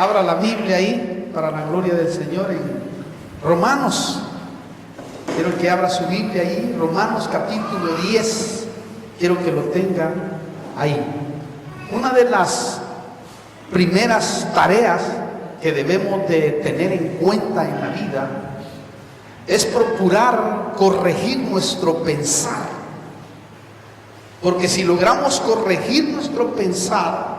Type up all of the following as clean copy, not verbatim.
Abra la Biblia ahí para la gloria del Señor en Romanos. Quiero que abra su Biblia ahí, Romanos capítulo 10. Quiero que lo tengan ahí. Una de las primeras tareas que debemos de tener en cuenta en la vida es procurar corregir nuestro pensar. Porque si logramos corregir nuestro pensar,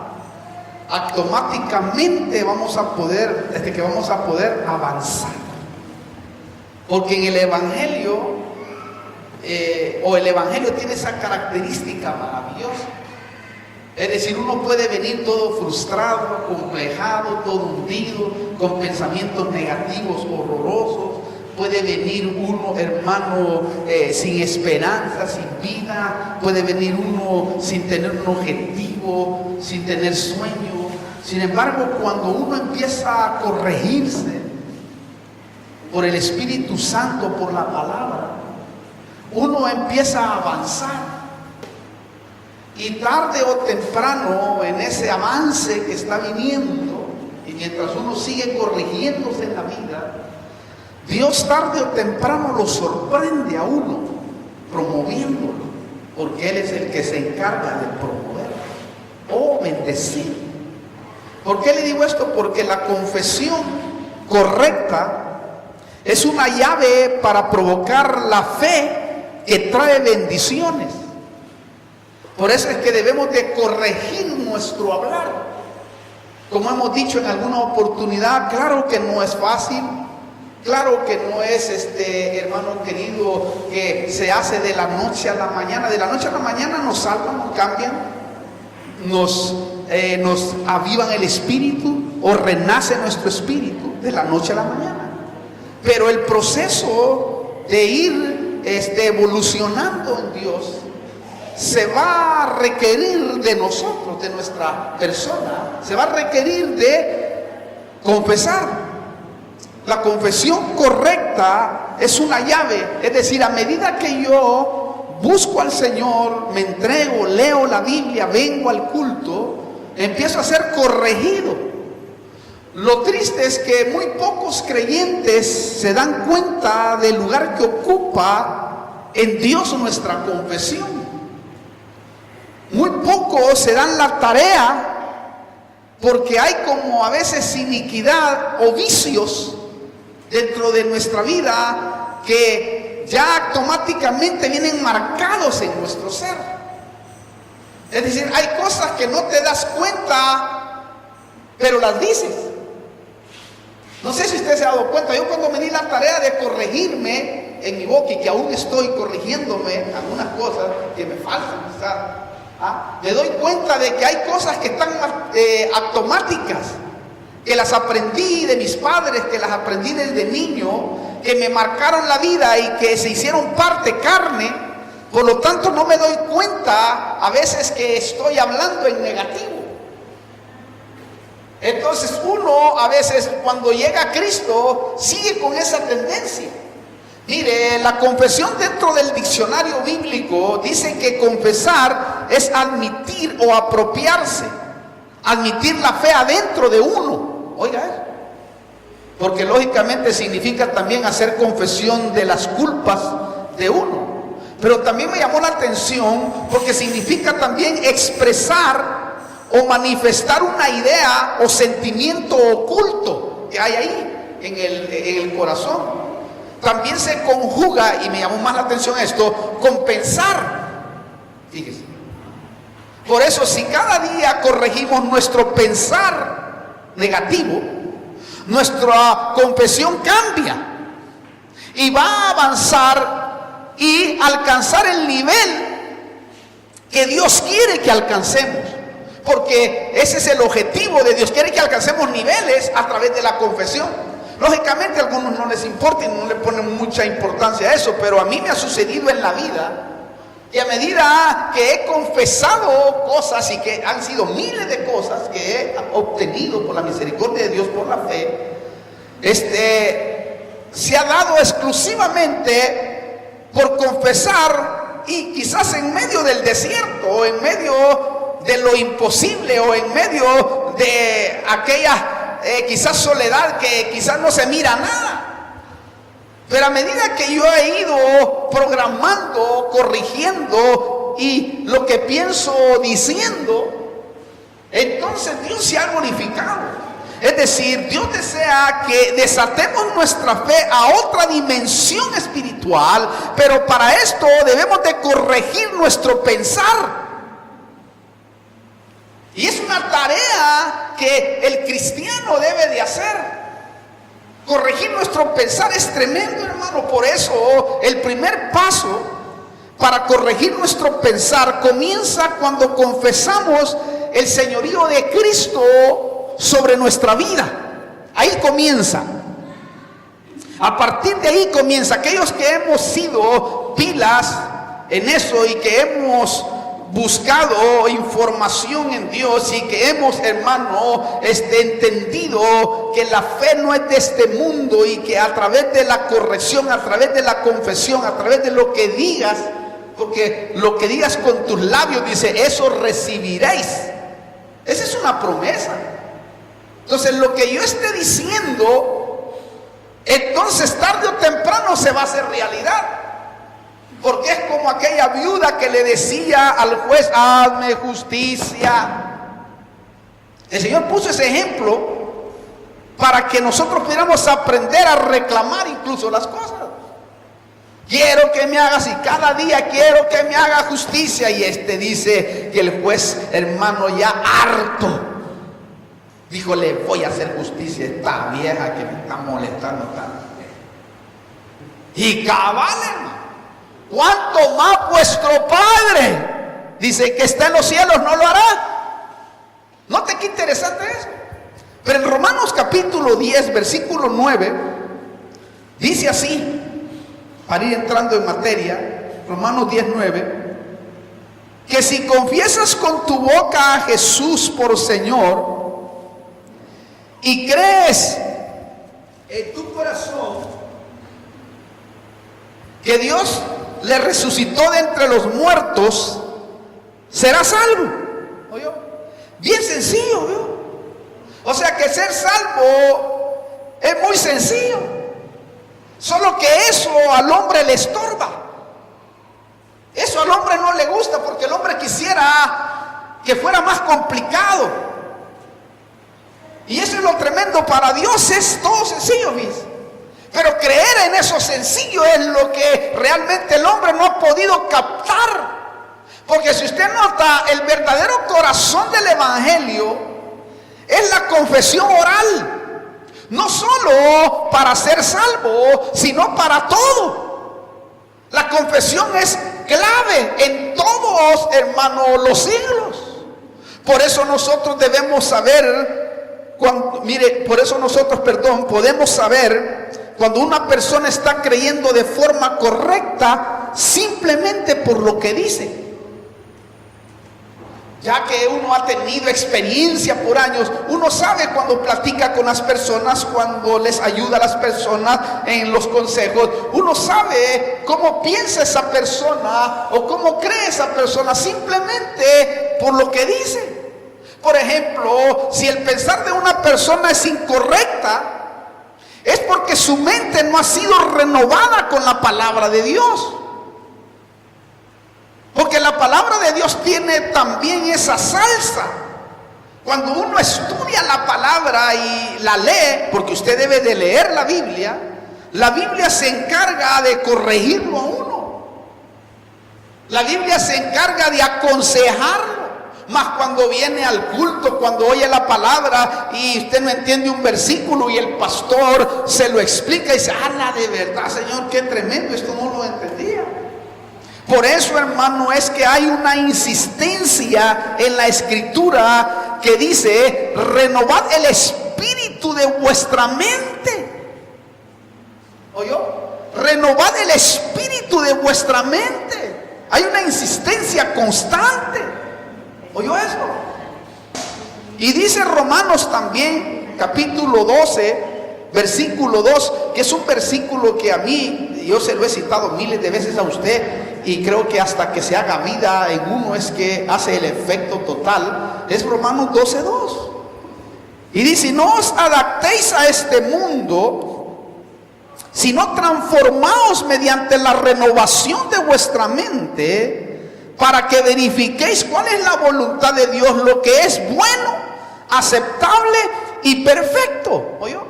automáticamente vamos a poder avanzar. Porque en el Evangelio, el Evangelio tiene esa característica maravillosa. Es decir, uno puede venir todo frustrado, complejado, todo hundido, con pensamientos negativos, horrorosos. Puede venir uno, hermano, sin esperanza, sin vida. Puede venir uno sin tener un objetivo, sin tener sueño. Sin embargo, cuando uno empieza a corregirse por el Espíritu Santo, por la palabra, uno empieza a avanzar. Y tarde o temprano, en ese avance que está viniendo, y mientras uno sigue corrigiéndose en la vida, Dios tarde o temprano lo sorprende a uno, promoviéndolo, porque Él es el que se encarga de promover o bendecir. ¿Por qué le digo esto? Porque la confesión correcta es una llave para provocar la fe que trae bendiciones. Por eso es que debemos de corregir nuestro hablar. Como hemos dicho en alguna oportunidad, claro que no es fácil. Claro que no es, hermano querido, que se hace de la noche a la mañana. De la noche a la mañana nos salvan, nos cambian, nos avivan el espíritu o renace nuestro espíritu de la noche a la mañana. Pero el proceso de ir evolucionando en Dios se va a requerir de nosotros, de nuestra persona, se va a requerir de confesar. La confesión correcta es una llave, es decir, a medida que yo busco al Señor, me entrego, leo la Biblia, vengo al culto, empiezo a ser corregido. Lo triste es que muy pocos creyentes se dan cuenta del lugar que ocupa en Dios nuestra confesión. Muy pocos se dan la tarea, porque hay como a veces iniquidad o vicios dentro de nuestra vida que ya automáticamente vienen marcados en nuestro ser. Es decir, hay cosas que no te das cuenta, pero las dices. No sé si usted se ha dado cuenta. Yo cuando me di la tarea de corregirme en mi boca, y que aún estoy corrigiéndome algunas cosas que me faltan quizás, me doy cuenta de que hay cosas que están automáticas, que las aprendí de mis padres, que las aprendí desde niño, que me marcaron la vida y que se hicieron parte, carne. Por lo tanto, no me doy cuenta a veces que estoy hablando en negativo. Entonces uno a veces cuando llega a Cristo sigue con esa tendencia. Mire, la confesión dentro del diccionario bíblico dice que confesar es admitir o apropiarse, admitir la fe adentro de uno. Oiga eso, porque lógicamente significa también hacer confesión de las culpas de uno. Pero también me llamó la atención porque significa también expresar o manifestar una idea o sentimiento oculto que hay ahí en el corazón. También se conjuga, y me llamó más la atención esto, con pensar. Fíjese. Por eso, si cada día corregimos nuestro pensar negativo, nuestra confesión cambia y va a avanzar y alcanzar el nivel que Dios quiere que alcancemos. Porque ese es el objetivo de Dios. Quiere que alcancemos niveles a través de la confesión. Lógicamente a algunos no les importa y no le ponen mucha importancia a eso, pero a mí me ha sucedido en la vida que a medida que he confesado cosas, y que han sido miles de cosas que he obtenido por la misericordia de Dios, por la fe, se ha dado exclusivamente por confesar, y quizás en medio del desierto, o en medio de lo imposible, o en medio de aquellas quizás soledad, que quizás no se mira nada. Pero a medida que yo he ido programando, corrigiendo y lo que pienso diciendo, entonces Dios se ha glorificado. Es decir, Dios desea que desatemos nuestra fe a otra dimensión espiritual, pero para esto debemos de corregir nuestro pensar. Y es una tarea que el cristiano debe de hacer. Corregir nuestro pensar es tremendo, hermano. Por eso el primer paso para corregir nuestro pensar comienza cuando confesamos el señorío de Cristo sobre nuestra vida. Ahí comienza. A partir de ahí comienza. Aquellos que hemos sido pilas en eso y que hemos buscado información en Dios y que hemos, hermano, entendido que la fe no es de este mundo y que a través de la corrección, a través de la confesión, a través de lo que digas, porque lo que digas con tus labios, dice, eso recibiréis. Esa es una promesa. Entonces lo que yo esté diciendo, entonces tarde o temprano se va a hacer realidad. Porque es como aquella viuda que le decía al juez, hazme justicia. El Señor puso ese ejemplo para que nosotros pudiéramos aprender a reclamar incluso las cosas. Quiero que me hagas, y cada día quiero que me haga justicia. Y dice que el juez, hermano, ya harto, dijo, le voy a hacer justicia a esta vieja que me está molestando tanto. Y cabal, hermano, ¿cuánto más vuestro Padre, dice, que está en los cielos, no lo hará? ¿Note qué interesante eso? Pero en Romanos capítulo 10, versículo 9, dice así, para ir entrando en materia, Romanos 10, 9, que si confiesas con tu boca a Jesús por Señor y crees en tu corazón que Dios le resucitó de entre los muertos, serás salvo. ¿Oyó? Bien sencillo, ¿vio? O sea que ser salvo es muy sencillo. Solo que eso al hombre le estorba. Eso al hombre no le gusta, porque el hombre quisiera que fuera más complicado. Y eso es lo tremendo. Para Dios es todo sencillo, ¿ves? Pero creer en eso sencillo es lo que realmente el hombre no ha podido captar. Porque si usted nota, el verdadero corazón del evangelio es la confesión oral. No solo para ser salvo, sino para todo. La confesión es clave en todos, hermanos, los siglos. Por eso nosotros debemos saber, podemos saber cuando una persona está creyendo de forma correcta simplemente por lo que dice. Ya que uno ha tenido experiencia por años, uno sabe cuando platica con las personas, cuando les ayuda a las personas en los consejos, uno sabe cómo piensa esa persona o cómo cree esa persona simplemente por lo que dice. Por ejemplo, si el pensar de una persona es incorrecta, es porque su mente no ha sido renovada con la palabra de Dios. Porque la palabra de Dios tiene también esa salsa. Cuando uno estudia la palabra y la lee, porque usted debe de leer la Biblia se encarga de corregirlo a uno. La Biblia se encarga de aconsejarlo. Más cuando viene al culto, cuando oye la palabra y usted no entiende un versículo y el pastor se lo explica y dice, de verdad, Señor, qué tremendo, esto no lo entendía. Por eso, hermano, es que hay una insistencia en la escritura que dice, renovad el espíritu de vuestra mente. ¿Oyó? Renovad el espíritu de vuestra mente. Hay una insistencia constante. ¿Oyó esto? Y dice Romanos también, capítulo 12, versículo 2, que es un versículo que a mí, yo se lo he citado miles de veces a usted, y creo que hasta que se haga vida en uno es que hace el efecto total. Es Romanos 12:2. Y dice: no os adaptéis a este mundo, sino transformaos mediante la renovación de vuestra mente, para que verifiquéis cuál es la voluntad de Dios, lo que es bueno, aceptable y perfecto. ¿Oyó?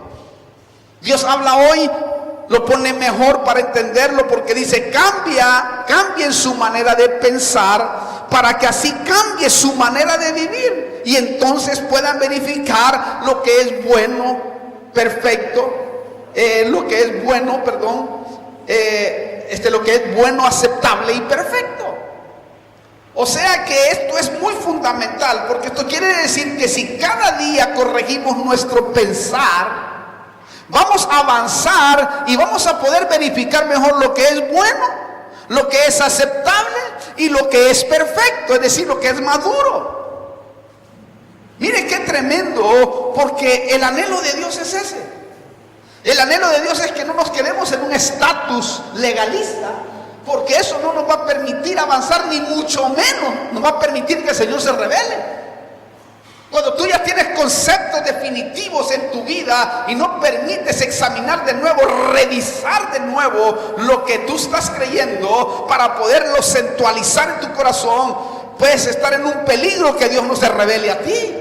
Dios habla hoy, lo pone mejor para entenderlo, porque dice: cambien su manera de pensar, para que así cambie su manera de vivir, y entonces puedan verificar lo que es bueno, perfecto, lo que es bueno, lo que es bueno, aceptable y perfecto. O sea que esto es muy fundamental, porque esto quiere decir que si cada día corregimos nuestro pensar, vamos a avanzar y vamos a poder verificar mejor lo que es bueno, lo que es aceptable y lo que es perfecto, es decir, lo que es maduro. Mire qué tremendo, porque el anhelo de Dios es ese. El anhelo de Dios es que no nos quedemos en un estatus legalista, porque eso no nos va a permitir avanzar, ni mucho menos nos va a permitir que el Señor se revele. Cuando tú ya tienes conceptos definitivos en tu vida y no permites examinar de nuevo, revisar de nuevo lo que tú estás creyendo para poderlo centralizar en tu corazón, puedes estar en un peligro que Dios no se revele a ti.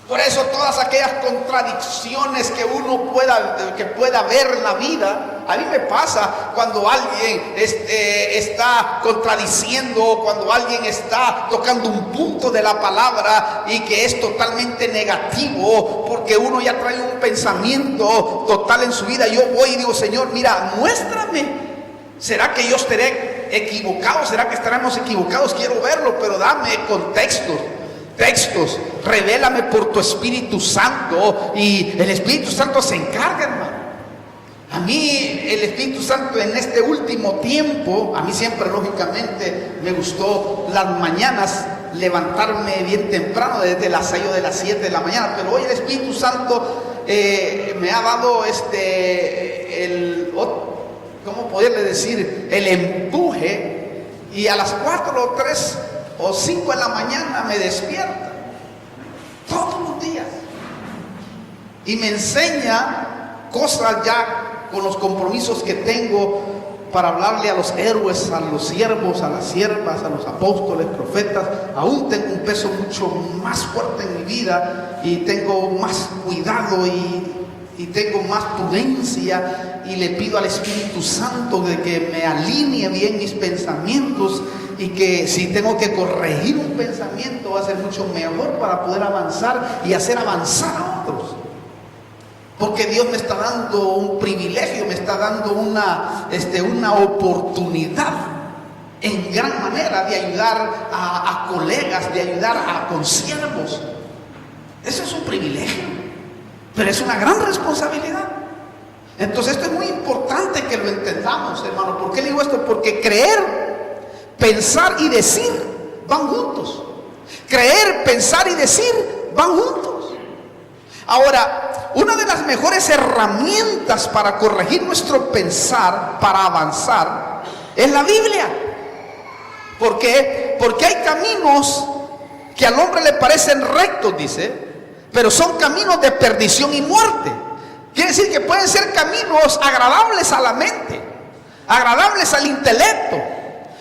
Por eso todas aquellas contradicciones que uno pueda ver en la vida, a mí me pasa cuando alguien está contradiciendo, cuando alguien está tocando un punto de la palabra y que es totalmente negativo, porque uno ya trae un pensamiento total en su vida. Yo voy y digo: Señor, mira, muéstrame. ¿Será que yo estaré equivocado? ¿Será que estaremos equivocados? Quiero verlo, pero dame textos, revélame por tu Espíritu Santo, y el Espíritu Santo se encarga, hermano. A mí el Espíritu Santo en este último tiempo, a mí siempre lógicamente me gustó las mañanas levantarme bien temprano, desde las 6 o de las 7 de la mañana, pero hoy el Espíritu Santo me ha dado ¿cómo poderle decir? El empuje, y a las 4 o 3 o 5 de la mañana me despierta todos los días y me enseña cosas ya con los compromisos que tengo para hablarle a los héroes, a los siervos, a las siervas, a los apóstoles, profetas. Aún tengo un peso mucho más fuerte en mi vida y tengo más cuidado y tengo más prudencia, y le pido al Espíritu Santo de que me alinee bien mis pensamientos, y que si tengo que corregir un pensamiento va a ser mucho mejor para poder avanzar y hacer avanzar a otros. Porque Dios me está dando un privilegio, me está dando una oportunidad en gran manera de ayudar a colegas, de ayudar a consiervos. Eso es un privilegio, pero es una gran responsabilidad. Entonces esto es muy importante que lo entendamos, hermano. ¿Por qué le digo esto? Porque creer, pensar y decir van juntos. Creer, pensar y decir van juntos. Ahora, una de las mejores herramientas para corregir nuestro pensar, para avanzar, es la Biblia. ¿Por qué? Porque hay caminos que al hombre le parecen rectos, dice, pero son caminos de perdición y muerte. Quiere decir que pueden ser caminos agradables a la mente, agradables al intelecto,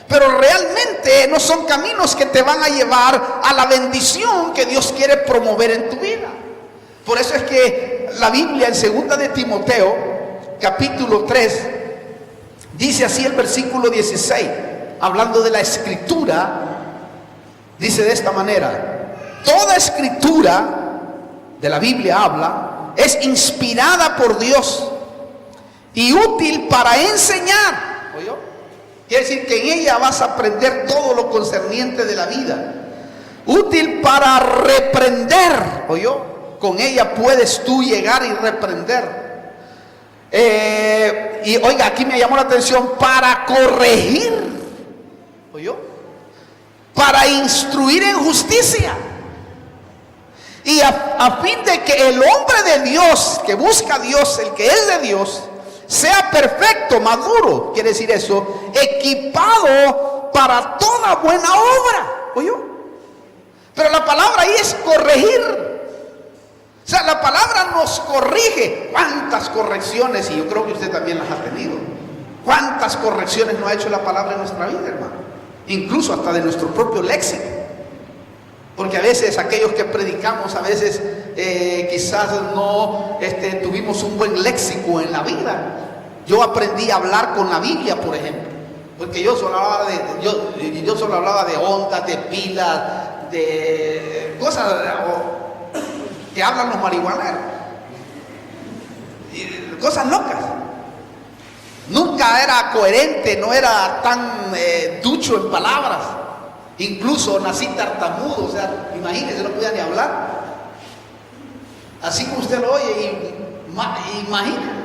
pero realmente no son caminos que te van a llevar a la bendición que Dios quiere promover en tu vida. Por eso es que la Biblia en 2 de Timoteo, capítulo 3, dice así el versículo 16, hablando de la escritura, dice de esta manera: toda escritura de la Biblia habla, es inspirada por Dios y útil para enseñar. ¿Oyó? Quiere decir que en ella vas a aprender todo lo concerniente de la vida. Útil para reprender. ¿Oyó? Con ella puedes tú llegar y reprender. Y oiga, aquí me llamó la atención: para corregir. ¿Oyó? Para instruir en justicia. Y a fin de que el hombre de Dios, que busca a Dios, el que es de Dios, sea perfecto, maduro, quiere decir eso, equipado para toda buena obra. ¿Oyó? Pero la palabra ahí es corregir. sea, la palabra nos corrige. ¿Cuántas correcciones? Y yo creo que usted también las ha tenido. ¿Cuántas correcciones no ha hecho la palabra en nuestra vida, hermano? Incluso hasta de nuestro propio léxico. Porque a veces aquellos que predicamos, a veces quizás no tuvimos un buen léxico en la vida. Yo aprendí a hablar con la Biblia, por ejemplo. Porque yo solo hablaba de ondas, de pilas, de cosas que hablan los marihuaneros. Cosas locas. Nunca era coherente, no era tan ducho en palabras. Incluso nací tartamudo, o sea, imagínese, no podía ni hablar. Así como usted lo oye, imagina.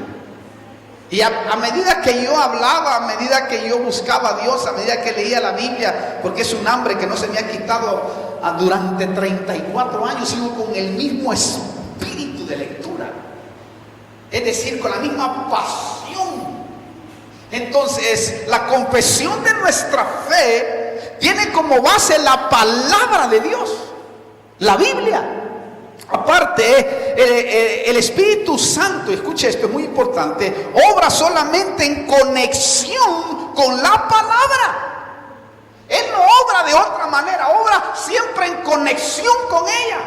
Y a medida que yo hablaba, a medida que yo buscaba a Dios, a medida que leía la Biblia, porque es un hambre que no se me ha quitado durante 34 años, sigo con el mismo espíritu de lectura. Es decir, con la misma pasión. Entonces, la confesión de nuestra fe tiene como base la palabra de Dios, la Biblia. Aparte, el Espíritu Santo, escuche esto, es muy importante, obra solamente en conexión con la palabra. Él no obra de otra manera, obra siempre en conexión con ella.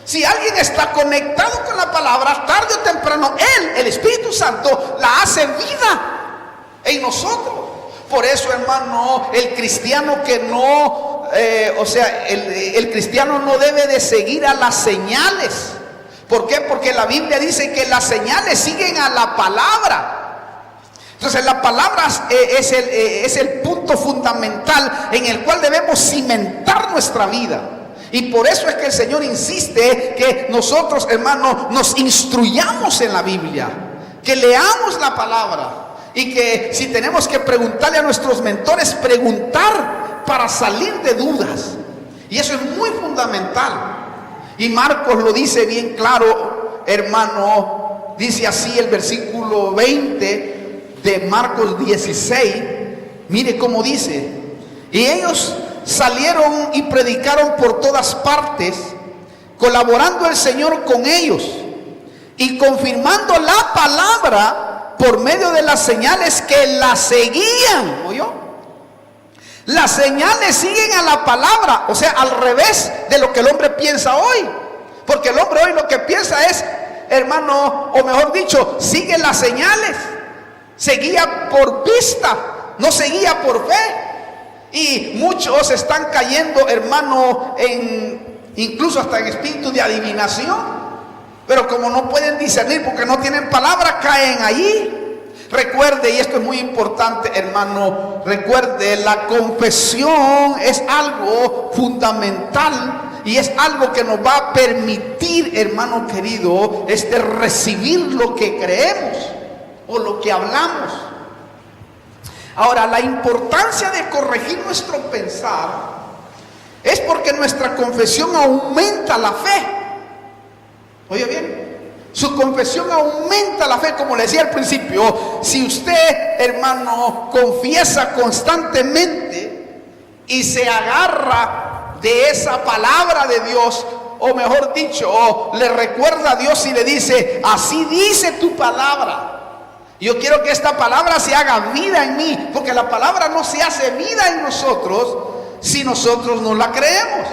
Si alguien está conectado con la palabra, tarde o temprano, el Espíritu Santo, la hace vida en nosotros. Por eso, hermano, el cristiano que no, el cristiano no debe de seguir a las señales. ¿Por qué? Porque la Biblia dice que las señales siguen a la palabra. Entonces la palabra es el punto fundamental en el cual debemos cimentar nuestra vida. Y por eso es que el Señor insiste que nosotros, hermanos, nos instruyamos en la Biblia, que leamos la palabra. Y que si tenemos que preguntarle a nuestros mentores, preguntar para salir de dudas. Y eso es muy fundamental. Y Marcos lo dice bien claro, hermano. Dice así el versículo 20 de Marcos 16. Mire cómo dice. Y ellos salieron y predicaron por todas partes, colaborando el Señor con ellos y confirmando la palabra por medio de las señales que la seguían. ¿Oyó? Las señales siguen a la palabra, o sea, al revés de lo que el hombre piensa hoy. Porque el hombre hoy lo que piensa es, hermano, o mejor dicho, sigue las señales. Seguía por vista, no seguía por fe. Y muchos están cayendo, hermano, incluso hasta en espíritu de adivinación. Pero como no pueden discernir porque no tienen palabra, caen allí. Recuerde, y esto es muy importante, hermano, recuerde, la confesión es algo fundamental y es algo que nos va a permitir, hermano querido, recibir lo que creemos o lo que hablamos. Ahora, la importancia de corregir nuestro pensar es porque nuestra confesión aumenta la fe. Oye bien, su confesión aumenta la fe, como le decía al principio. Si usted, hermano, confiesa constantemente y se agarra de esa palabra de Dios, o mejor dicho, le recuerda a Dios y le dice, así dice tu palabra. Yo quiero que esta palabra se haga vida en mí, porque la palabra no se hace vida en nosotros si nosotros no la creemos.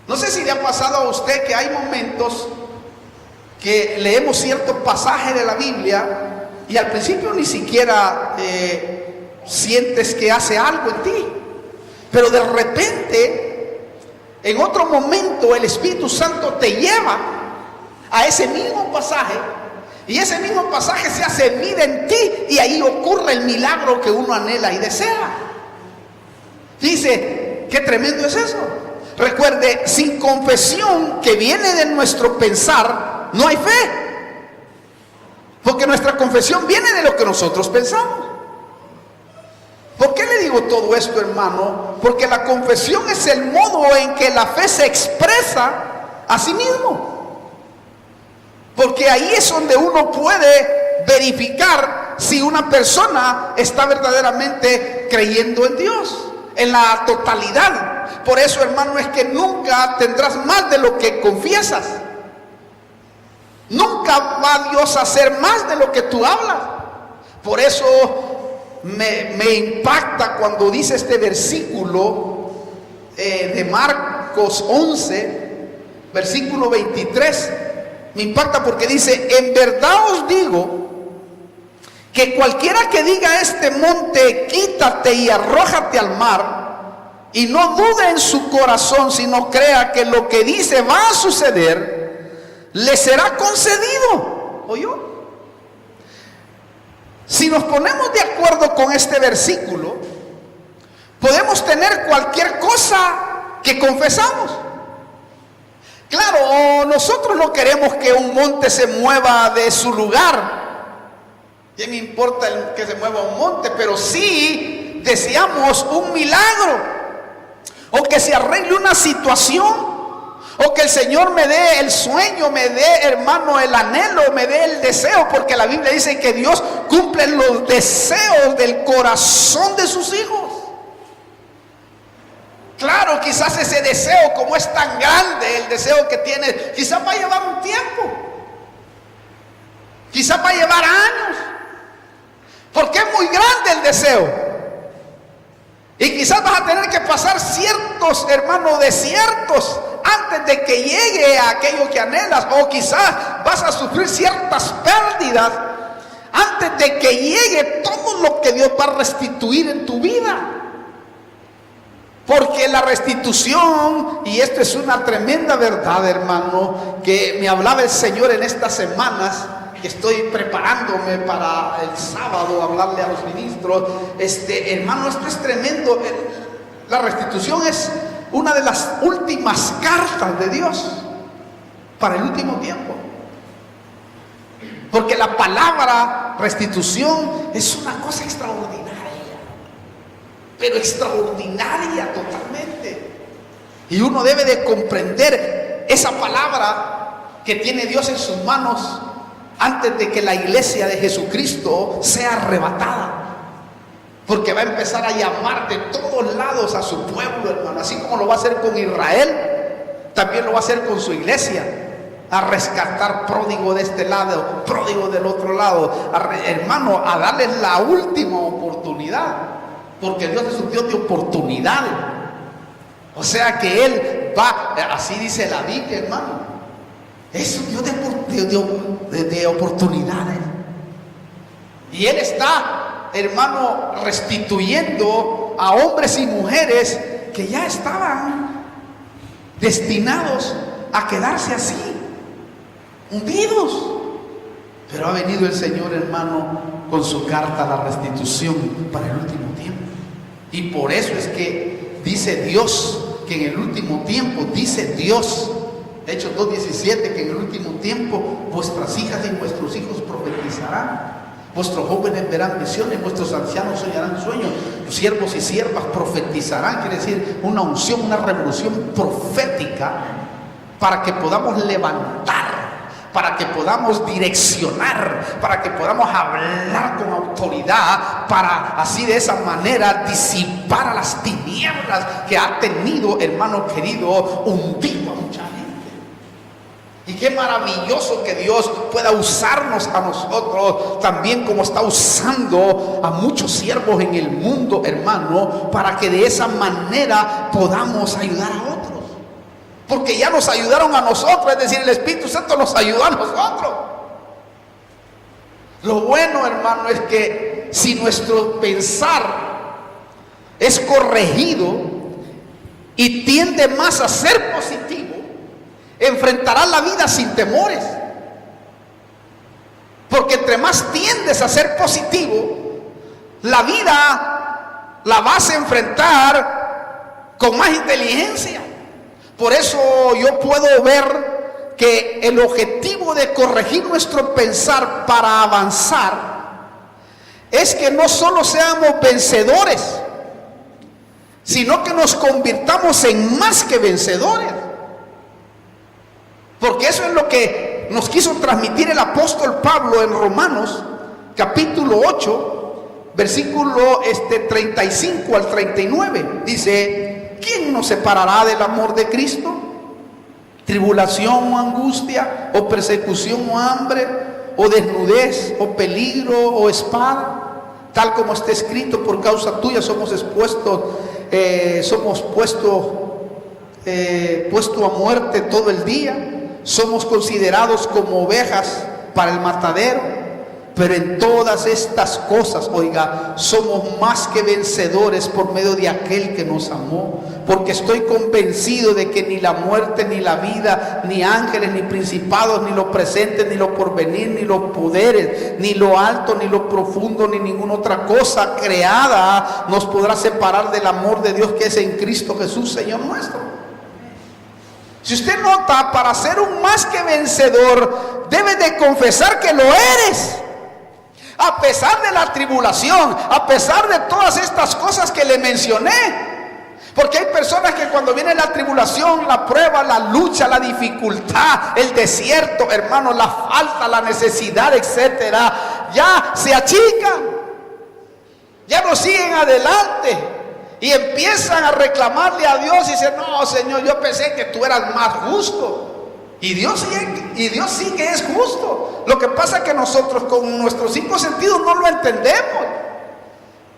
No sé si le ha pasado a usted que hay momentos que leemos cierto pasaje de la Biblia y al principio ni siquiera sientes que hace algo en ti, pero de repente en otro momento el Espíritu Santo te lleva a ese mismo pasaje y ese mismo pasaje se hace vida en ti y ahí ocurre el milagro que uno anhela y desea. Dice, qué tremendo es eso. Recuerde, sin confesión que viene de nuestro pensar, no hay fe. Porque nuestra confesión viene de lo que nosotros pensamos. ¿Por qué le digo todo esto, hermano? Porque la confesión es el modo en que la fe se expresa a sí mismo. Porque ahí es donde uno puede verificar si una persona está verdaderamente creyendo en Dios, en la totalidad. Por eso, hermano, es que nunca tendrás más de lo que confiesas. nunca va Dios a hacer más de lo que tú hablas. Por eso me impacta cuando dice este versículo de Marcos 11, versículo 23. Me impacta porque dice: en verdad os digo que cualquiera que diga a este monte, quítate y arrójate al mar, y no dude en su corazón, sino crea que lo que dice va a suceder, le será concedido. ¿Oyó? Si nos ponemos de acuerdo con este versículo, podemos tener cualquier cosa que confesamos. Claro, nosotros no queremos que un monte se mueva de su lugar. ¿Qué me importa que se mueva un monte? Pero sí deseamos un milagro, o que se arregle una situación, o que el Señor me dé el sueño, me dé, hermano, el anhelo, me dé el deseo, porque la Biblia dice que Dios cumple los deseos del corazón de sus hijos. Claro, quizás ese deseo, como es tan grande el deseo que tiene, quizás va a llevar un tiempo, quizás va a llevar años, porque es muy grande el deseo. Y quizás vas a tener que pasar ciertos, hermanos, desiertos antes de que llegue a aquello que anhelas, o quizás vas a sufrir ciertas pérdidas antes de que llegue todo lo que Dios va a restituir en tu vida. Porque la restitución, y esto es una tremenda verdad, hermano, que me hablaba el Señor en estas semanas, que estoy preparándome para el sábado hablarle a los ministros. Hermano, esto es tremendo. La restitución es una de las últimas cartas de Dios para el último tiempo. Porque la palabra restitución es una cosa extraordinaria, pero extraordinaria totalmente. Y uno debe de comprender esa palabra que tiene Dios en sus manos antes de que la iglesia de Jesucristo sea arrebatada. Porque va a empezar a llamar de todos lados a su pueblo, hermano. Así como lo va a hacer con Israel, también lo va a hacer con su iglesia. A rescatar pródigo de este lado, pródigo del otro lado. Hermano, a darles la última oportunidad. Porque Dios es un Dios de oportunidades. O sea que Él va, así dice la Biblia, hermano. Es un Dios de oportunidades. Y Él está, hermano, restituyendo a hombres y mujeres que ya estaban destinados a quedarse así, hundidos. Pero ha venido el Señor, hermano, con su carta a la restitución para el último tiempo. Y por eso es que dice Dios que en el último tiempo, dice Dios, Hechos 2:17, que en el último tiempo vuestras hijas y vuestros hijos profetizarán, vuestros jóvenes verán visiones, vuestros ancianos soñarán sueños, los siervos y siervas profetizarán. Quiere decir una unción, una revolución profética para que podamos levantar, para que podamos direccionar, para que podamos hablar con autoridad, para así de esa manera disipar a las tinieblas que ha tenido, hermano querido, hundido a mucha gente. Y qué maravilloso que Dios pueda usarnos a nosotros también, como está usando a muchos siervos en el mundo, hermano, para que de esa manera podamos ayudar a otros. Porque ya nos ayudaron a nosotros, es decir, el Espíritu Santo nos ayudó a nosotros. Lo bueno, hermano, es que si nuestro pensar es corregido y tiende más a ser positivo, enfrentará la vida sin temores. Porque entre más tiendes a ser positivo, la vida la vas a enfrentar con más inteligencia. Por eso yo puedo ver que el objetivo de corregir nuestro pensar para avanzar es que no solo seamos vencedores, sino que nos convirtamos en más que vencedores. Porque eso es lo que nos quiso transmitir el apóstol Pablo en Romanos capítulo 8, versículo 35 al 39. Dice: ¿quién nos separará del amor de Cristo? tribulación o angustia, o persecución o hambre, o desnudez, o peligro, o espada. Tal como está escrito, por causa tuya somos puestos a muerte todo el día. Somos considerados como ovejas para el matadero. Pero en todas estas cosas, oiga, somos más que vencedores por medio de aquel que nos amó. Porque estoy convencido de que ni la muerte, ni la vida, ni ángeles, ni principados, ni lo presente, ni lo porvenir, ni los poderes, ni lo alto, ni lo profundo, ni ninguna otra cosa creada nos podrá separar del amor de Dios que es en Cristo Jesús, Señor nuestro. Si usted nota, para ser un más que vencedor, debe de confesar que lo eres. A pesar de la tribulación, a pesar de todas estas cosas que le mencioné. Porque hay personas que cuando viene la tribulación, la prueba, la lucha, la dificultad, el desierto, hermano, la falta, la necesidad, etcétera, ya se achican, ya no siguen adelante y empiezan a reclamarle a Dios y dicen: no, Señor, yo pensé que tú eras más justo. Y Dios sí que es justo. Lo que pasa es que nosotros con nuestros 5 sentidos no lo entendemos.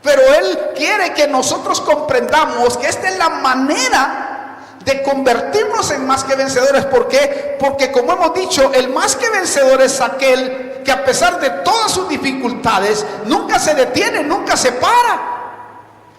Pero Él quiere que nosotros comprendamos que esta es la manera de convertirnos en más que vencedores. ¿Por qué? Porque, como hemos dicho, el más que vencedor es aquel que, a pesar de todas sus dificultades, nunca se detiene, nunca se para.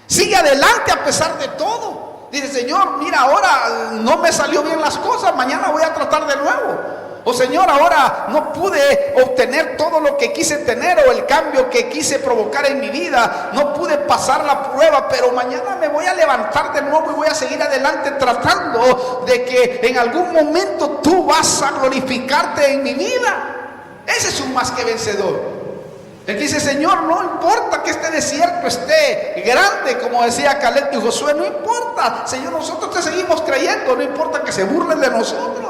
Sigue adelante a pesar de todo. Dice: Señor, mira, ahora no me salió bien las cosas, mañana voy a tratar de nuevo. O Señor, ahora no pude obtener todo lo que quise tener, o el cambio que quise provocar en mi vida, no pude pasar la prueba, pero mañana me voy a levantar de nuevo y voy a seguir adelante tratando de que en algún momento tú vas a glorificarte en mi vida. Ese es un más que vencedor. Él dice: Señor, no importa que este desierto esté grande, como decía Caleb y Josué, no importa, Señor, nosotros te seguimos creyendo, no importa que se burlen de nosotros.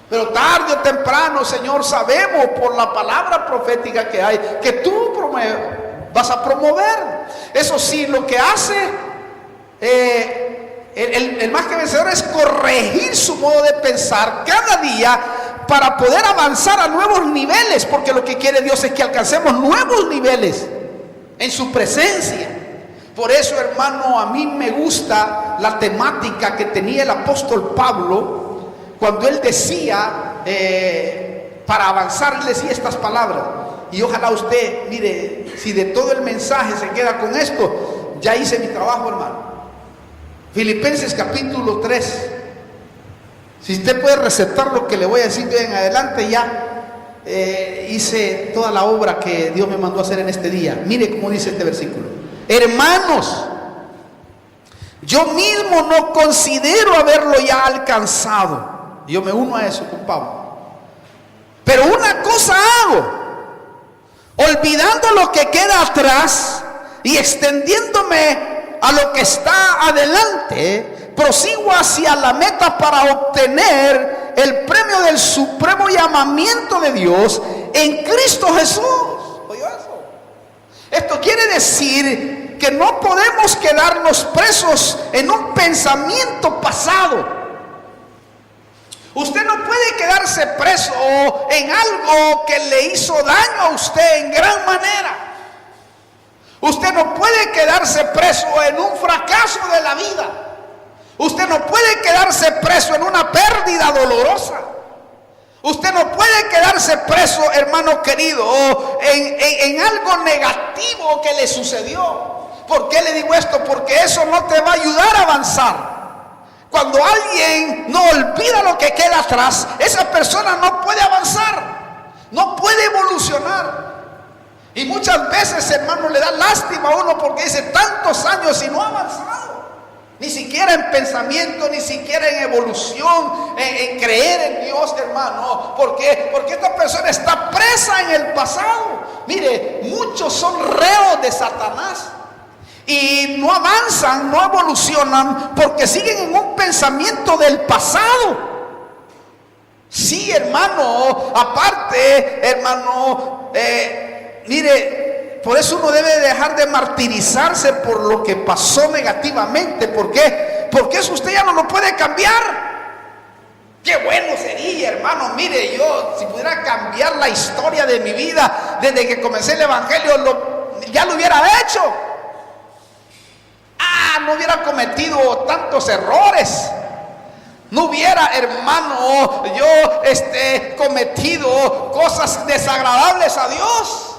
Pero tarde o temprano, Señor, sabemos por la palabra profética que hay, que tú vas a promover. Eso sí, lo que hace el más que vencedor es corregir su modo de pensar cada día, para poder avanzar a nuevos niveles, porque lo que quiere Dios es que alcancemos nuevos niveles en su presencia. Por eso, hermano, a mí me gusta la temática que tenía el apóstol Pablo cuando él decía, para avanzar, él decía estas palabras. Y ojalá usted, mire, si de todo el mensaje se queda con esto, ya hice mi trabajo, hermano. Filipenses capítulo 3. Si usted puede recetar lo que le voy a decir de hoy en adelante, ya hice toda la obra que Dios me mandó a hacer en este día. Mire cómo dice este versículo: hermanos, yo mismo no considero haberlo ya alcanzado. Yo me uno a eso con Pablo. Pero una cosa hago, olvidando lo que queda atrás y extendiéndome a lo que está adelante, prosigo hacia la meta para obtener el premio del supremo llamamiento de Dios en Cristo Jesús. ¿Oyó eso? Esto quiere decir que no podemos quedarnos presos en un pensamiento pasado. Usted no puede quedarse preso en algo que le hizo daño a usted en gran manera. Usted no puede quedarse preso en un fracaso de la vida. Usted no puede quedarse preso en una pérdida dolorosa. Usted no puede quedarse preso, hermano querido, en algo negativo que le sucedió. ¿Por qué le digo esto? Porque eso no te va a ayudar a avanzar. Cuando alguien no olvida lo que queda atrás, esa persona no puede avanzar, no puede evolucionar. Y muchas veces, hermano, le da lástima a uno porque dice: tantos años y no ha avanzado. Ni siquiera en pensamiento, ni siquiera en evolución, en creer en Dios, hermano. ¿Por qué? Porque esta persona está presa en el pasado. Mire, muchos son reos de Satanás y no avanzan, no evolucionan, porque siguen en un pensamiento del pasado. Sí, hermano, aparte, hermano, mire, por eso uno debe dejar de martirizarse por lo que pasó negativamente. ¿Por qué? Porque eso usted ya no lo puede cambiar. Qué bueno sería, hermano. Mire, yo si pudiera cambiar la historia de mi vida desde que comencé el evangelio, ya lo hubiera hecho. No hubiera cometido tantos errores. No hubiera, hermano, yo cometido cosas desagradables a Dios.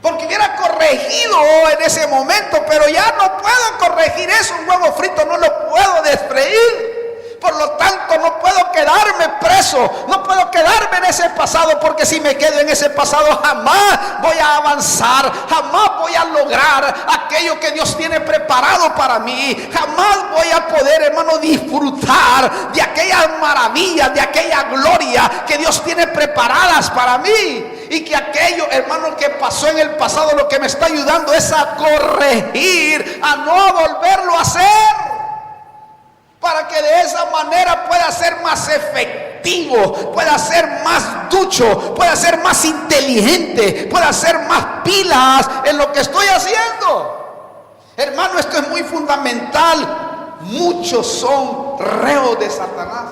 Porque hubiera corregido en ese momento, pero ya no puedo corregir eso. Un huevo frito no lo puedo desfreír. Por lo tanto, no puedo quedarme preso, no puedo quedarme en ese pasado, porque si me quedo en ese pasado jamás voy a avanzar, jamás voy a lograr aquello que Dios tiene preparado para mí, jamás voy a poder, hermano, disfrutar de aquellas maravillas, de aquella gloria que Dios tiene preparadas para mí. Y que aquello, hermano, que pasó en el pasado, lo que me está ayudando es a corregir, a no volverlo a hacer, para que de esa manera pueda ser más efectivo, pueda ser más ducho, pueda ser más inteligente, pueda ser más pilas en lo que estoy haciendo. Hermano, esto es muy fundamental. Muchos son reos de Satanás.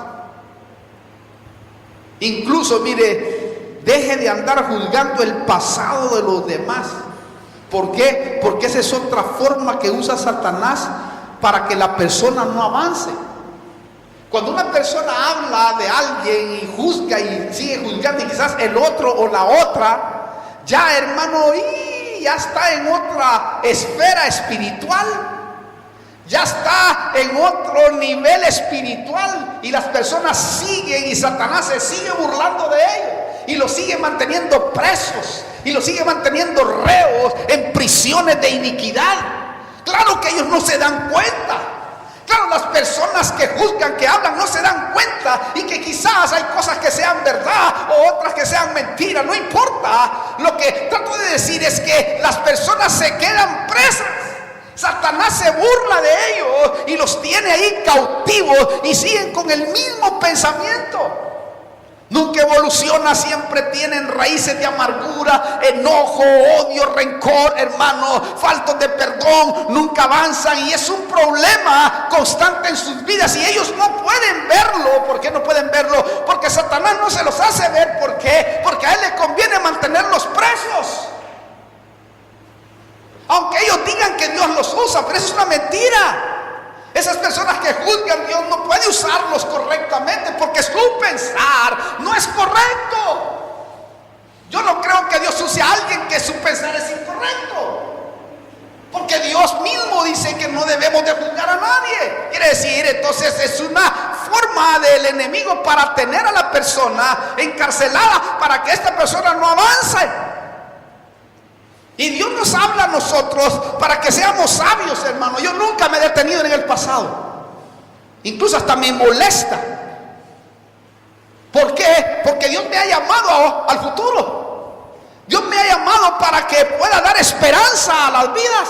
Incluso, mire, deje de andar juzgando el pasado de los demás. ¿Por qué? Porque esa es otra forma que usa Satanás para que la persona no avance. Cuando una persona habla de alguien y juzga y sigue juzgando, y quizás el otro o la otra, ya, hermano, ya está en otra esfera espiritual, ya está en otro nivel espiritual, y las personas siguen, y Satanás se sigue burlando de ellos y los sigue manteniendo presos y los sigue manteniendo reos en prisiones de iniquidad. Claro que ellos no se dan cuenta. Claro, las personas que juzgan, que hablan, no se dan cuenta, y que quizás hay cosas que sean verdad o otras que sean mentiras. No importa. Lo que trato de decir es que las personas se quedan presas. Satanás se burla de ellos y los tiene ahí cautivos y siguen con el mismo pensamiento. Nunca evoluciona, siempre tienen raíces de amargura, enojo, odio, rencor, hermano, faltos de perdón, nunca avanzan, y es un problema constante en sus vidas, y ellos no pueden verlo. ¿Por qué no pueden verlo? Porque Satanás no se los hace ver. ¿Por qué? Porque a él le conviene mantenerlos presos. Aunque ellos digan que Dios los usa, pero eso es una mentira. Esas personas que juzgan, Dios no puede usarlos correctamente, porque su pensar no es correcto. Yo no creo que Dios use a alguien que su pensar es incorrecto, porque Dios mismo dice que no debemos de juzgar a nadie. Quiere decir, entonces es una forma del enemigo para tener a la persona encarcelada, para que esta persona no avance. Y Dios nos habla a nosotros para que seamos sabios, hermano. Yo nunca me he detenido en el pasado. Incluso hasta me molesta. ¿Por qué? Porque Dios me ha llamado al futuro. Dios me ha llamado para que pueda dar esperanza a las vidas.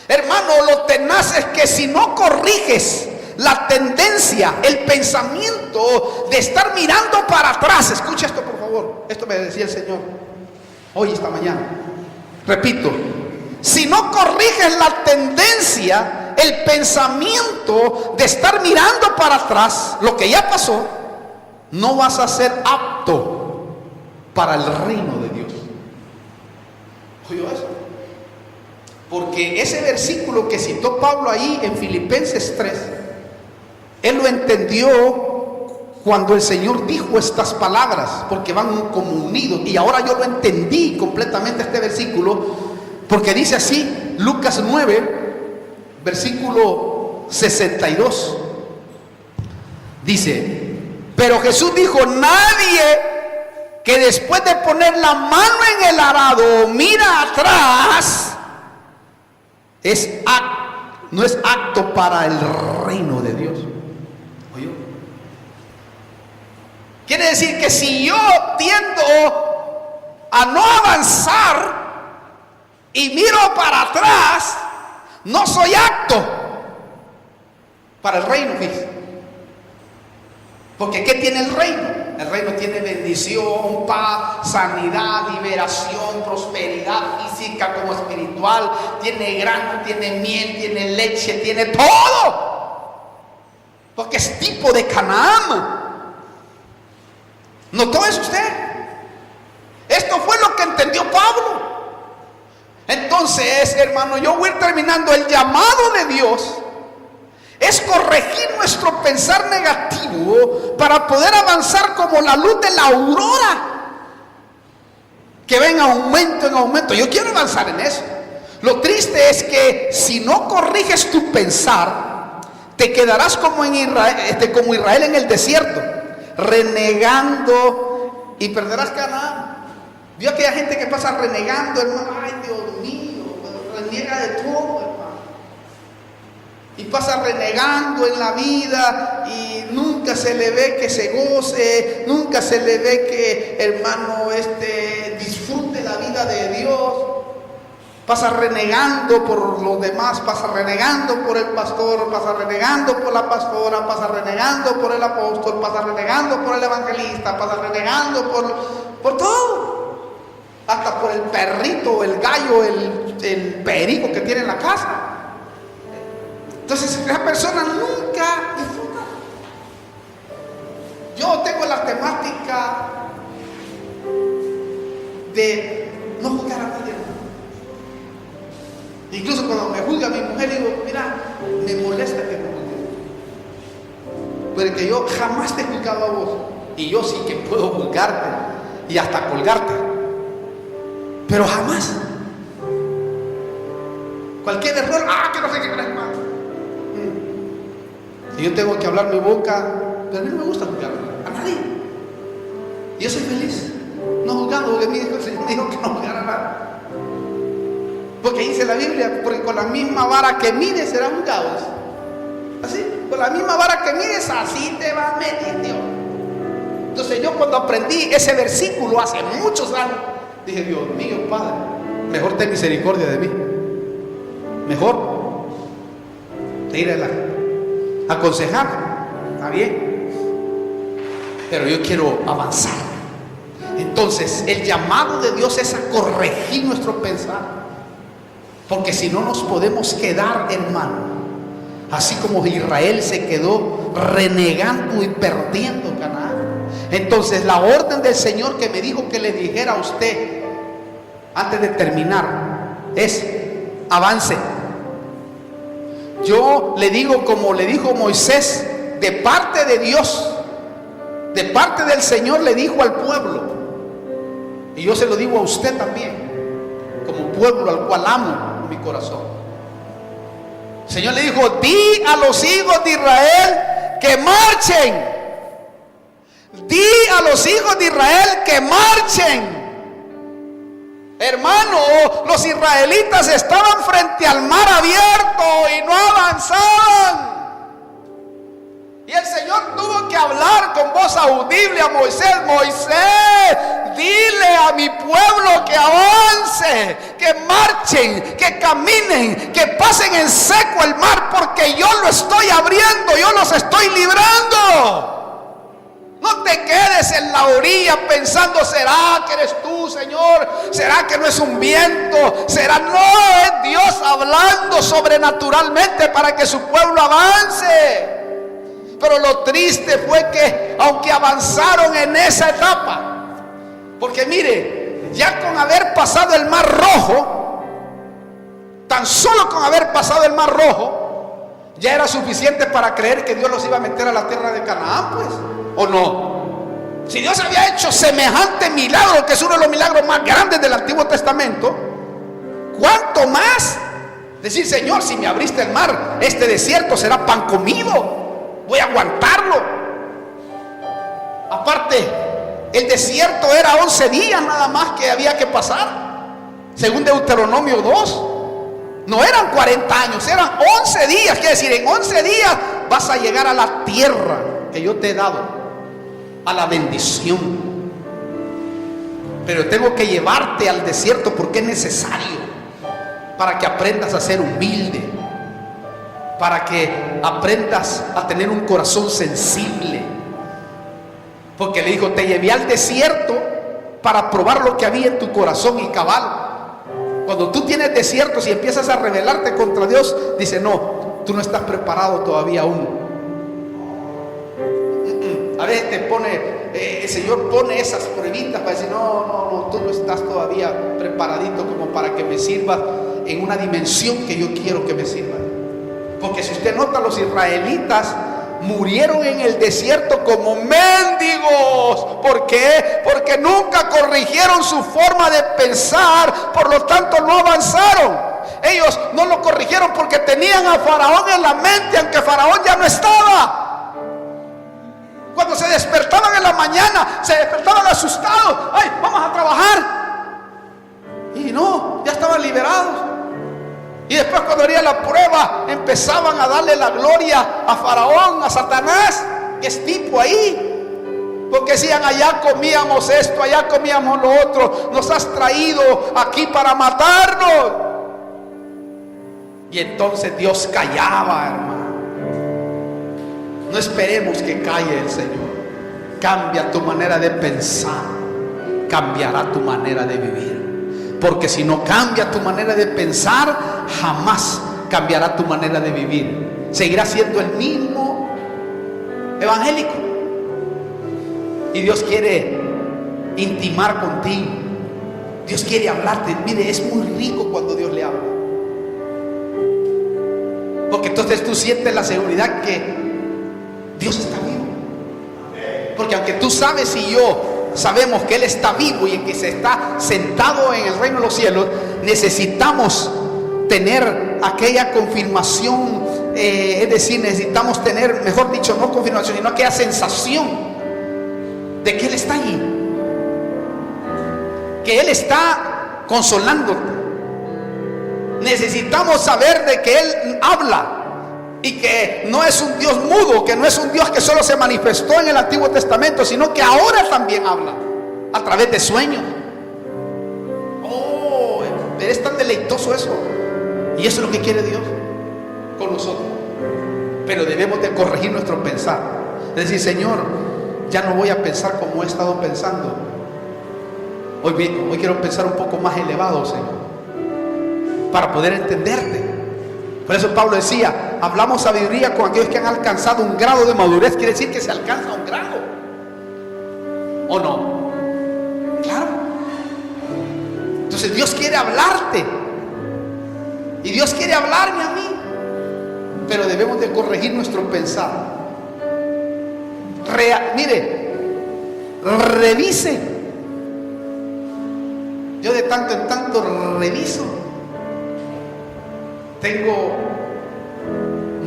Hermano, lo tenaz es que si no corriges la tendencia, el pensamiento de estar mirando para atrás. Escucha esto, por favor. Esto me decía el Señor hoy, esta mañana. Repito, si no corriges la tendencia, el pensamiento de estar mirando para atrás, lo que ya pasó, no vas a ser apto para el reino de Dios. ¿Oyó eso? Porque ese versículo que citó Pablo ahí en Filipenses 3, él lo entendió cuando el Señor dijo estas palabras, porque van como unidos. Y ahora yo lo entendí completamente este versículo, porque dice así, Lucas 9, versículo 62. Dice: pero Jesús dijo: nadie que después de poner la mano en el arado mira atrás, no es apto para el reino de Dios. ¿Oyó? Quiere decir que si yo tiendo a no avanzar y miro para atrás, no soy apto para el reino, fíjese. Porque ¿qué tiene el reino? El reino tiene bendición, paz, sanidad, liberación, prosperidad física como espiritual. Tiene grano, tiene miel, tiene leche, tiene todo. porque es tipo de Canaán. ¿Notó eso usted? Esto fue lo que entendió Pablo. Entonces, hermano, yo voy a ir terminando. El llamado de Dios es corregir nuestro pensar negativo para poder avanzar como la luz de la aurora, que va en aumento, en aumento. Yo quiero avanzar en eso. Lo triste es que si no corriges tu pensar, te quedarás como Israel en el desierto, renegando, y perderás Canaán. Vio aquella gente que pasa renegando, hermano. Ay, Dios mío, reniega de todo, hermano. Y pasa renegando en la vida y nunca se le ve que se goce, nunca se le ve que, hermano, disfrute la vida de Dios. Pasa renegando por los demás, pasa renegando por el pastor, pasa renegando por la pastora, pasa renegando por el apóstol, pasa renegando por el evangelista, pasa renegando por todo, hasta por el perrito, el gallo, el perico que tiene en la casa. Entonces esa persona nunca disfruta. Yo tengo la temática de no juzgar a nadie. Incluso cuando me juzga mi mujer, digo, mira, me molesta que me juzgue, porque yo jamás te he juzgado a vos, y yo sí que puedo juzgarte y hasta colgarte, pero jamás. Cualquier error, que no sé qué, hermano. Si yo tengo que hablar mi boca, pero a mí no me gusta juzgar a nadie. Y yo soy feliz no juzgando, porque el Señor me dijo que no juzgara a nadie. Porque dice la Biblia, porque con la misma vara que mides serán juzgados. Así, con la misma vara que mides, así te va a medir Dios. Entonces yo cuando aprendí ese versículo hace muchos años, dije, Dios mío, Padre, mejor ten misericordia de mí. Mejor te ir a aconsejar, está bien, pero yo quiero avanzar. Entonces el llamado de Dios es a corregir nuestro pensar, porque si no nos podemos quedar, hermano, así como Israel se quedó renegando y perdiendo Canaán. Entonces la orden del Señor que me dijo que le dijera a usted antes de terminar es: avance. Yo le digo como le dijo Moisés, de parte de Dios, de parte del Señor le dijo al pueblo, y yo se lo digo a usted también, como pueblo al cual amo mi corazón. El Señor le dijo: di a los hijos de Israel que marchen. Di a los hijos de Israel que marchen. Hermano, los israelitas estaban frente al mar abierto y no avanzaban. Y el Señor tuvo que hablar con voz audible a Moisés: Moisés, dile a mi pueblo que avance, que marchen, que caminen, que pasen en seco el mar, porque yo lo estoy abriendo, yo los estoy librando. No te quedes en la orilla pensando: ¿será que eres tú, Señor? ¿Será que no es un viento? ¿Será? No, es Dios hablando sobrenaturalmente para que su pueblo avance. Pero lo triste fue que aunque avanzaron en esa etapa, porque mire, ya con haber pasado el mar rojo, tan solo con haber pasado el mar rojo, ya era suficiente para creer que Dios los iba a meter a la tierra de Canaán, pues, ¿o no? Si Dios había hecho semejante milagro, que es uno de los milagros más grandes del Antiguo Testamento, ¿cuánto más decir: Señor, si me abriste el mar, este desierto será pan comido? Voy a aguantarlo. Aparte, el desierto era 11 días nada más que había que pasar, según Deuteronomio 2. No eran 40 años, eran 11 días. Quiere decir, en 11 días vas a llegar a la tierra que yo te he dado, a la bendición. Pero tengo que llevarte al desierto porque es necesario, para que aprendas a ser humilde, para que aprendas a tener un corazón sensible. Porque le dijo: te llevé al desierto para probar lo que había en tu corazón. Y cabal, cuando tú tienes desiertos y empiezas a rebelarte contra Dios, dice: no, tú no estás preparado todavía aún. A veces te pone, el Señor pone esas pruebitas para decir, no, tú no estás todavía preparadito como para que me sirvas en una dimensión que yo quiero que me sirva. Porque si usted nota, los israelitas murieron en el desierto como mendigos. ¿Por qué? Porque nunca corrigieron su forma de pensar, por lo tanto no avanzaron. Ellos no lo corrigieron porque tenían a Faraón en la mente, aunque Faraón ya no estaba. Cuando se despertaban en la mañana, se despertaban asustados. ¡Ay, vamos a trabajar! Y no, ya estaban liberados. Y después, cuando haría la prueba, empezaban a darle la gloria a Faraón, a Satanás, que es tipo ahí. Porque decían, allá comíamos esto, allá comíamos lo otro, nos has traído aquí para matarnos. Y entonces Dios callaba, hermano. No esperemos que calle el Señor. Cambia tu manera de pensar, cambiará tu manera de vivir. Porque si no cambia tu manera de pensar, jamás cambiará tu manera de vivir. Seguirás siendo el mismo evangélico. Y Dios quiere intimar contigo. Dios quiere hablarte. Mire, es muy rico cuando Dios le habla. Porque entonces tú sientes la seguridad que Dios está vivo. Porque aunque tú sabes y yo sabemos que Él está vivo y en que se está sentado en el reino de los cielos, necesitamos tener aquella confirmación, es decir, necesitamos tener, mejor dicho, no confirmación, sino aquella sensación de que Él está allí, que Él está consolándote. Necesitamos saber de que Él habla y que no es un Dios mudo, que no es un Dios que solo se manifestó en el Antiguo Testamento, sino que ahora también habla a través de sueños. Oh, es tan deleitoso eso. Y eso es lo que quiere Dios con nosotros. Pero debemos de corregir nuestro pensar. Es decir, Señor, ya no voy a pensar como he estado pensando. Hoy quiero pensar un poco más elevado, Señor, para poder entenderte. Por eso Pablo decía, hablamos sabiduría con aquellos que han alcanzado un grado de madurez. Quiere decir que se alcanza un grado, ¿o no? Claro. Entonces Dios quiere hablarte, y Dios quiere hablarme a mí, pero debemos de corregir nuestro pensar. Mire, revise. Yo de tanto en tanto reviso. Tengo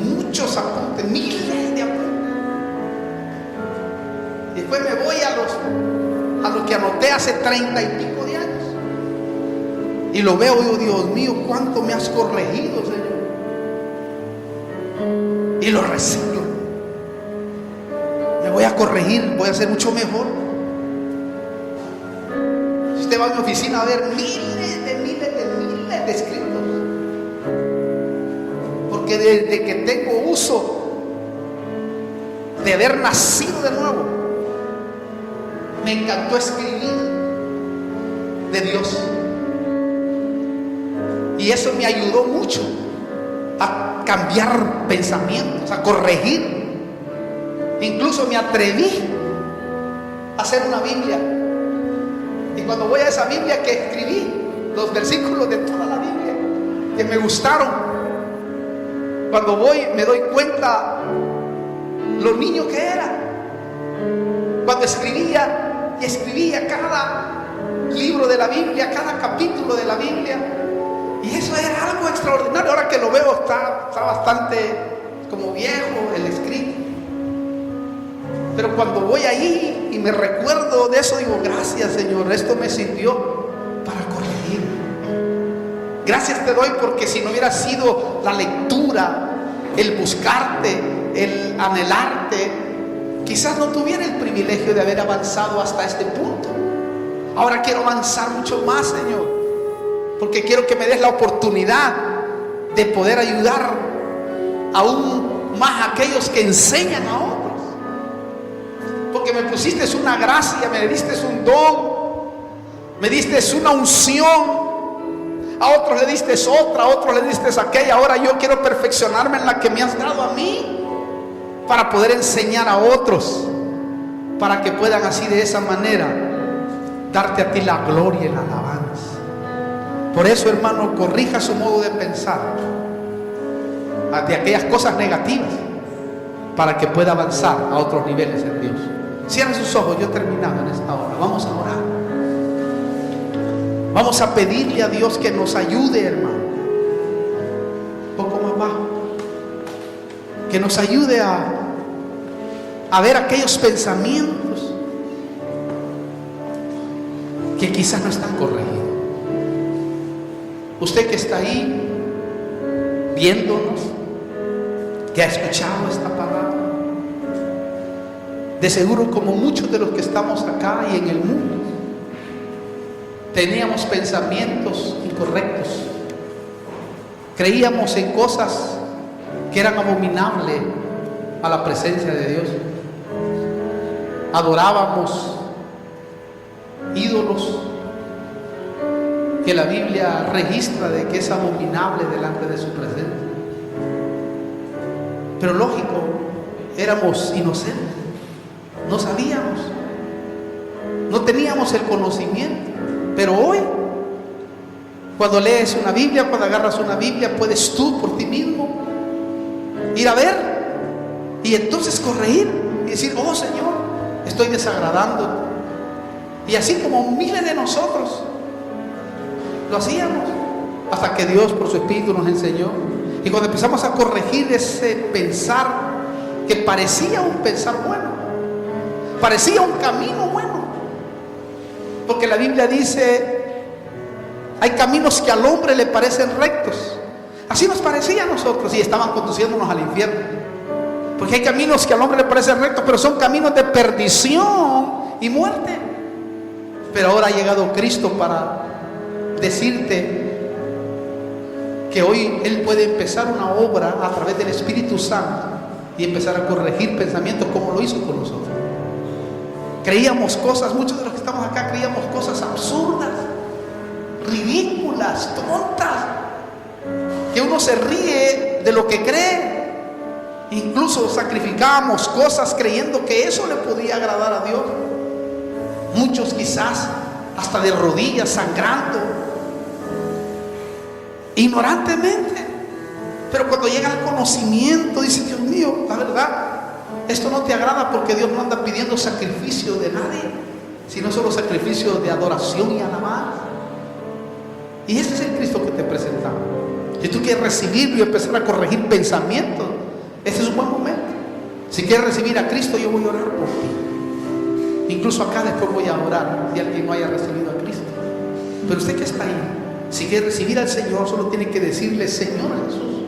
muchos apuntes, miles de apuntes. Y después me voy a los que anoté hace 30 y pico de años. Y lo veo y digo, Dios mío, cuánto me has corregido, Señor. Y lo reciclo. Me voy a corregir, voy a ser mucho mejor. Si usted va a mi oficina a ver miles de escritos. Porque desde que tengo uso de haber nacido de nuevo, me encantó escribir de Dios. Y eso me ayudó mucho a cambiar pensamientos, a corregir. Incluso me atreví a hacer una Biblia. Y cuando voy a esa Biblia que escribí, los versículos de toda la Biblia que me gustaron, cuando voy me doy cuenta lo niño que era. Cuando escribía y escribía cada libro de la Biblia, cada capítulo de la Biblia. Y eso era algo extraordinario. Ahora que lo veo está bastante como viejo el escrito. Pero cuando voy ahí y me recuerdo de eso, digo, gracias, Señor, esto me sirvió para corregir. Gracias te doy, porque si no hubiera sido la lectura, el buscarte, el anhelarte, quizás no tuviera el privilegio de haber avanzado hasta este punto. Ahora quiero avanzar mucho más, Señor, porque quiero que me des la oportunidad de poder ayudar aún más a aquellos que enseñan a otros. Porque me pusiste una gracia, me diste un don, me diste una unción. A otros le diste otra, a otros le diste aquella. Ahora yo quiero perfeccionarme en la que me has dado a mí, para poder enseñar a otros. para que puedan así de esa manera darte a ti la gloria y la alabanza. Por eso, hermano, corrija su modo de pensar de aquellas cosas negativas para que pueda avanzar a otros niveles en Dios. Cierra sus ojos, yo he terminado en esta hora. Vamos a orar. Vamos a pedirle a Dios que nos ayude, hermano. Un poco más bajo. Que nos ayude a ver aquellos pensamientos que quizás no están corregidos. Usted que está ahí viéndonos, que ha escuchado esta palabra, de seguro, como muchos de los que estamos acá y en el mundo, teníamos pensamientos incorrectos, creíamos en cosas que eran abominables a la presencia de Dios, adorábamos ídolos que la Biblia registra de que es abominable delante de su presencia. Pero lógico, éramos inocentes, no sabíamos, no teníamos el conocimiento. Pero hoy, cuando lees una Biblia, cuando agarras una Biblia, puedes tú por ti mismo ir a ver y entonces corregir y decir: oh Señor, estoy desagradando. Y así como miles de nosotros lo hacíamos, hasta que Dios por su Espíritu nos enseñó. Y cuando empezamos a corregir ese pensar que parecía un pensar bueno, parecía un camino bueno, porque la Biblia dice: hay caminos que al hombre le parecen rectos. Así nos parecía a nosotros y estaban conduciéndonos al infierno. Porque hay caminos que al hombre le parecen rectos, pero son caminos de perdición y muerte. Pero ahora ha llegado Cristo para decirte que hoy Él puede empezar una obra a través del Espíritu Santo y empezar a corregir pensamientos como lo hizo con nosotros. Creíamos cosas, muchos de los que estamos acá creíamos cosas absurdas, ridículas, tontas, que uno se ríe de lo que cree. Incluso sacrificábamos cosas creyendo que eso le podía agradar a Dios. Muchos quizás hasta de rodillas, sangrando, ignorantemente. Pero cuando llega el conocimiento, dice: Dios mío, la verdad, esto no te agrada, porque Dios no anda pidiendo sacrificio de nadie, sino solo sacrificio de adoración y alabanza. Y ese es el Cristo que te presentamos. Si tú quieres recibirlo y empezar a corregir pensamientos, este es un buen momento. Si quieres recibir a Cristo, yo voy a orar por ti. Incluso acá después voy a orar si alguien no haya recibido a Cristo. Pero usted que está ahí, si quiere recibir al Señor, solo tiene que decirle: Señor Jesús,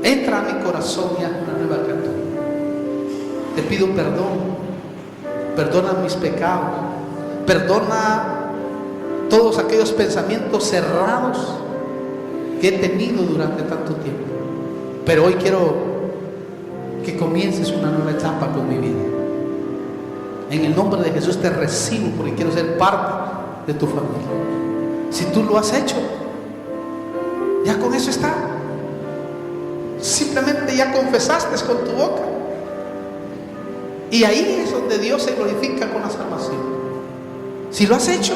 entra a mi corazón y haz una nueva criatura. Te pido perdón, perdona mis pecados, perdona todos aquellos pensamientos cerrados que he tenido durante tanto tiempo. Pero hoy quiero que comiences una nueva etapa con mi vida. En el nombre de Jesús te recibo, porque quiero ser parte de tu familia. Si tú lo has hecho, ya con eso está. Simplemente ya confesaste con tu boca, y ahí es donde Dios se glorifica con la salvación. Si lo has hecho,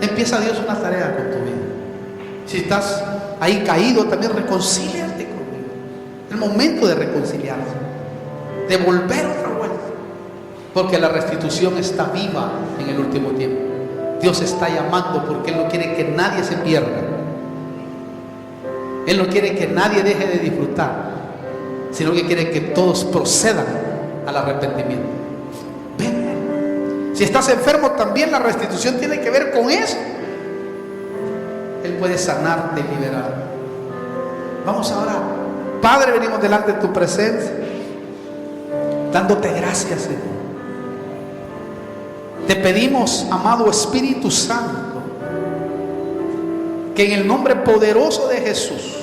empieza Dios una tarea con tu vida. Si estás ahí caído, también reconcíliate conmigo. El momento de reconciliarse, de volver otra vuelta, porque la restitución está viva en el último tiempo. Dios está llamando, porque Él no quiere que nadie se pierda. Él no quiere que nadie deje de disfrutar, sino que quiere que todos procedan al arrepentimiento. Ven. Si estás enfermo, también la restitución tiene que ver con eso. Él puede sanarte y liberarte. Vamos ahora. Padre, venimos delante de tu presencia, dándote gracias, Señor. Te pedimos, amado Espíritu Santo, que en el nombre poderoso de Jesús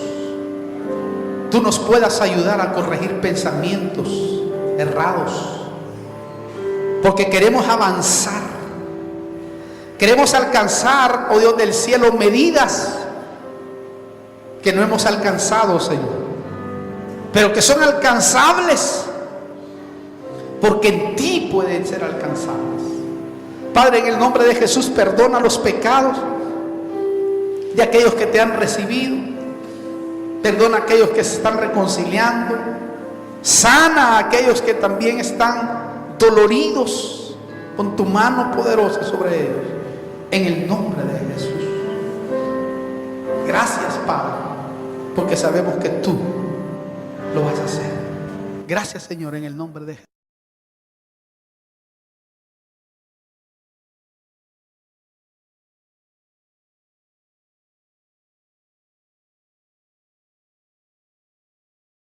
tú nos puedas ayudar a corregir pensamientos errados, porque queremos avanzar, queremos alcanzar, oh Dios del cielo, medidas que no hemos alcanzado, Señor, pero que son alcanzables porque en ti pueden ser alcanzadas. Padre, en el nombre de Jesús, perdona los pecados de aquellos que te han recibido. Perdona a aquellos que se están reconciliando. Sana a aquellos que también están doloridos. Con tu mano poderosa sobre ellos, en el nombre de Jesús. Gracias, Padre, porque sabemos que tú lo vas a hacer. Gracias, Señor, en el nombre de Jesús.